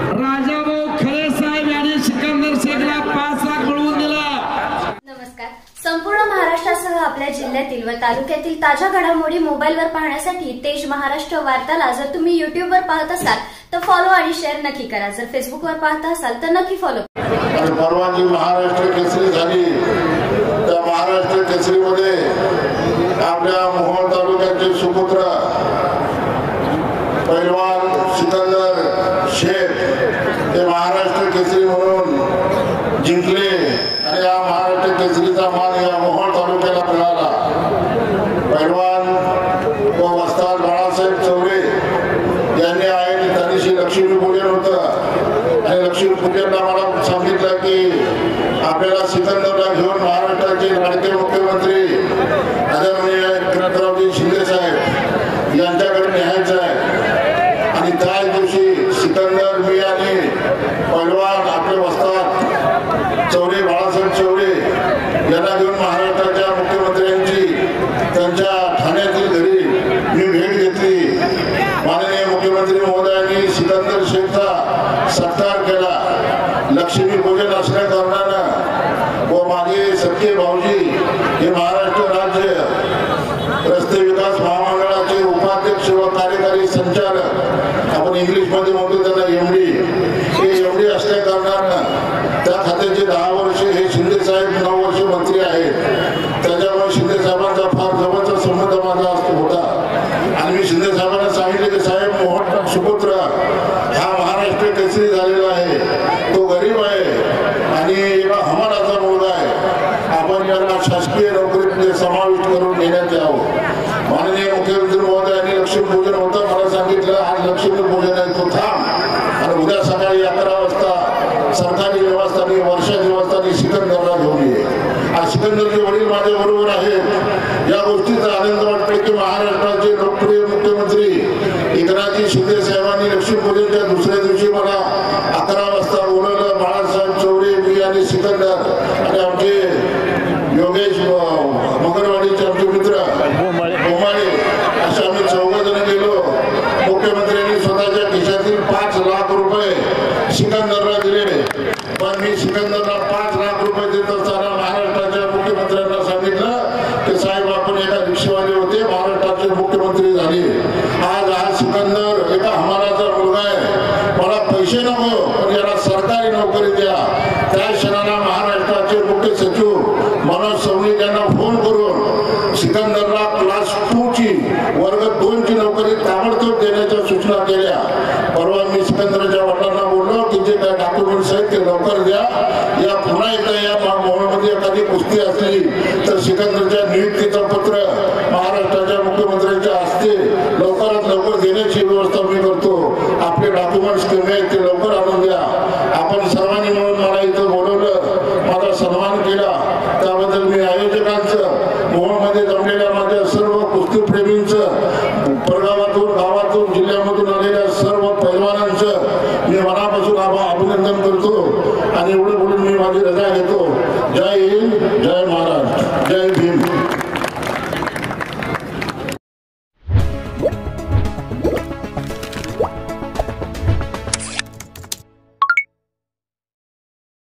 राजाभाऊ खरे साहेब यांनी सिकंदर शेखला 5 लाख मिळवून दिला। नमस्कार। संपूर्ण महाराष्ट्रासह आपल्या जिल्ह्यातील व तालुक्यातील ताज्या घडामोडी मोबाईलवर पाहण्यासाठी तेज महाराष्ट्र वार्ताला जर तुम्ही युट्यूबवर पाहत असाल तर फॉलो आणि शेअर नक्की करा। जर फेसबुकवर पाहत असाल तर नक्की फॉलो। परवा जी महाराष्ट्र केसरी झाली त्या महाराष्ट्र केसरीमध्ये आपल्या मोहोळ तालुक्याचे सुपुत्र पैलवान सिकंदर शेख हे महाराष्ट्र केसरी म्हणून जिंकले आणि या महाराष्ट्र केसरीचा मान या मोहोळ तालुक्याला मिळाला। पैलवान व वस्ताद बाळासाहेब चौरे यांनी आहे त्या दिवशी लक्ष्मीपूजन होतं आणि लक्ष्मीपूजनला मला सांगितलं की आपल्याला सिकंदरला घेऊन महाराष्ट्राचे लाडके मुख्यमंत्री आदरणीय एकनाथरावजी शिंदे साहेब यांच्याकडे न्यायचं आहे। आणि त्याच दिवशी सिकंदर मी आणि पैलवान आपले वस्ताद चौरे बाळासाहेब चौरे यांना घेऊन महाराष्ट्राच्या मुख्यमंत्र्यांची त्यांच्या ठाण्यातील घरी मी भेट घेतली। माननीय मुख्यमंत्री महोदयांनी सिकंदर शेखचा सत्कार केला। लक्ष्मी पूजन असल्या कारणानं व माझे सख्खे भाऊजी हे महाराष्ट्र राज्य रस्ते विकास महामंडळाचे उपाध्यक्ष व कार्यकारी संचालक आपण इंग्लिश मध्ये म्हणतो त्यांना एमडी हे एमडी असल्या कारणानं त्या खात्याचे 10 वर्ष हे शिंदे साहेब 9 वर्ष मंत्री आहेत। त्याच्यामुळे शिंदे साहेबांचा फार जवळचा संबंध माझा होता आणि मी शिंदे साहेबांना सांगितले की साहेब मोहोळ सुपुत्र हा महाराष्ट्र केसरी झालेला आहे, तो गरीब आहे आणि एका हमालाचा मुलगा आहे, आपण याला शासकीय नोकरीमध्ये समाविष्ट करून घेण्यात यावं। माननीय मुख्यमंत्री महोदयांनी लक्ष्मीपूजन होतं मला सांगितलं आज लक्ष्मीपूजन आहे तो थांब आणि उद्या सकाळी 11 वाजता सरकारी निवासस्थानी वर्षा निवासस्थानी सिकंदरला घेऊन ये। आज सिकंदरचे वडील माझ्या बरोबर आहेत। या गोष्टीचा आनंद वाटतो की महाराष्ट्राचे लोकप्रिय मुख्यमंत्री एकनाथजी शिंदे साहेबांनी लक्ष्मीपूजनच्या दुसऱ्या दिवशी मला 11 वाजता बोलवलं। बाळासाहेब चौरे मी आणि सिकंदर आणि आमचे योगेश मगरवाडीचे आमचे मित्र गोमाळे असे आम्ही 14 जण गेलो। मुख्यमंत्र्यांनी स्वतःच्या खिशातील 5 लाख रुपये सिकंदरला दिले, पण मी सिकंदरला 5 लाख रुपये देत असताना महाराष्ट्राच्या मुख्यमंत्र्यांना सांगितलं की साहेब आपण एका रिक्षावाले होते महाराष्ट्राचे मुख्यमंत्री झाले, आज हा सिकंदर एका हमालाचा मुलगा आहे, मला पैसे नको पण याला सरकारी नोकरी द्या। त्या क्षणाला महाराष्ट्राचे मुख्य सचिव मनोज सौनिक यांना फोन करून सिकंदरला क्लास 2 ची वर्ग 2 ची नोकरी ताबडतोब देण्याच्या सूचना केल्या। परवा मी सिकंदरच्या वडिलांना बोललो की जे काय डॉक्युमेंट्स आहेत ते लवकर द्या। या पुन्हा एकदा या मोहोळमध्ये एखादी कुस्ती असली तर सिकंदरच्या नियुक्तीचं पत्र महाराष्ट्राच्या मुख्यमंत्र्यांच्या हस्ते लवकरात लवकर देण्याची व्यवस्था